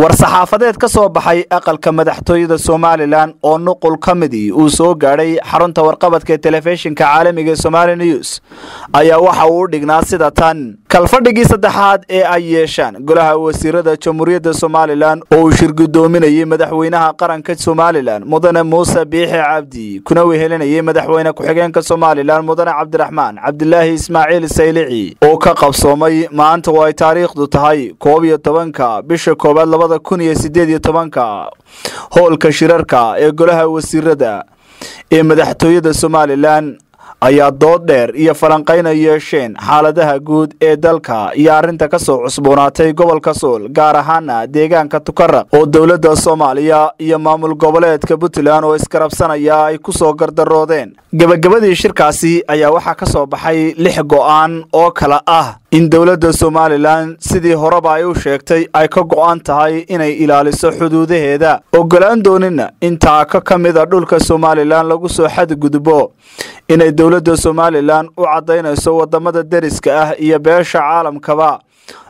war-saxaafadeed ka soo baxay aqalka madaxtooyada Somaliland oo nuqul kamidi uu soo gaaray xarunta warqabadka telefishinka caalamiga Somali News ayaa waxa uu dhignaa sida tan kalfadhigii saddexaad ee ay yeeshaan golaha wasiirada Jamhuuriyadda Somaliland oo shirgudoominayay madaxweynaha qaranka Somaliland mudane Muuse Biixi Cabdi kuna wehelinayay madaxweyne ku-xigeenka Somaliland mudane ABDIRAHMAN Cabdilaahi Ismaaciil Saylici oo ka qabsoomay maanta oo ay taariikhdu tahay 12 bisha koobaad 2018 howlka shirarka ee golaha wasiirada ee madaxtooyada Somaliland ayaa dood dheer iyo falanqayn ay yeesheen xaaladaha guud ee dalka iyo arinta ka soo cusboonaatay gobolka Sool gaar ahaan deegaanka Tukaraq oo dawladda Soomaaliya iyo maamul goboleedka Puntland oo iskarabsanaya ay ku soo gardaroodeen gabagabadii shirkaasi ayaa waxa ka soo baxay 6 go'aan oo kala ah in dawladda Somaliland sidii horeba ay u sheegtay ay ka go'an tahay inay ilaaliso xuduudaheeda ogolaan doonina inta ka kamida dhulka Somaliland lagu soo xadgudbo inay dawladda Somaliland u cadeynayso wadamada deriska ah iyo beesha caalamkaba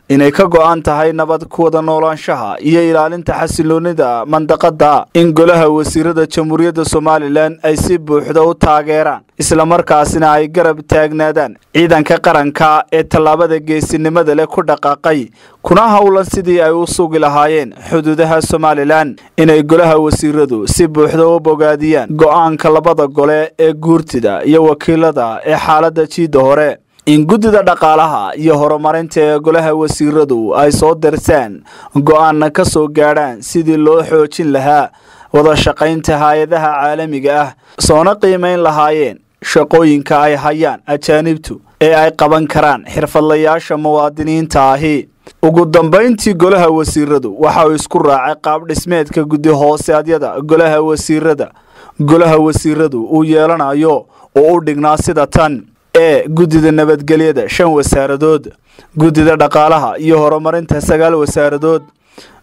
inay ka go'an tahay nabad ku wada noolaanshaha iyo ilaalinta xasiloonida mandaqada in golaha wasiirada Jamhuuriyadda Somaliland ay si buuxda u taageeraan isla markaasina ay garab taagnaadaan ciidanka qaranka ee talaabada geesinimada leh ku dhaqaaqay kuna hawlan sidii ay u sugi lahaayeen xuduudaha Somaliland inay golaha wasiiradu si buuxda u bogaadiyaan go'aanka labada gole ee guurtida iyo wakiilada ee xaaladda jiida hore in gudida dhaqaalaha iyo horumarinta ee golaha wasiiradu ay soo darsaan go'aan ka soo gaaraan sidii loo xoojin lahaa wada shaqaynta hay'adaha caalamiga ah soona qiimeyn lahaayeen shaqooyinka ay hayaan ajaanibtu ee ay qaban karaan xirfadlayaasha muwaadiniinta ahi ugu dambeyntii golaha wasiiradu waxa uu isku raacay qaab dhismeedka gudi hooseedyada golaha wasiiradu uu yeelanayo oo u dhignaa sida tan gudida nabadgelyada 5 wasaaradood gudida dhaqaalaha iyo horumarinta 9 wasaaradood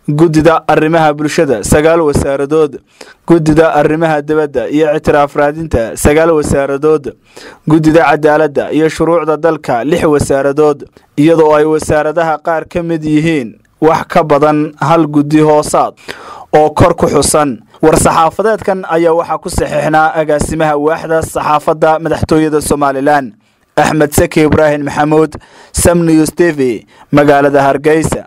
gudida arrimaha bulshada 9 wasaaradood gudida arrimaha dibadda iyo ictiraaf raadinta 9 wasaaradood gudida cadaaladda iyo shuruucda dalka 6 wasaaradood iyadoo ay wasaaradaha qaar ka mid yihiin wax ka badan hal gudi hoosaad oo kor ku xusan war-saxaafadeedkan ayaa waxa ku saxiixnaa agaasimaha waaxda saxaafadda madaxtooyada Somaliland أحمد زكي إبراهيم محمود سم نيوز تي في مقالة HARGEYSA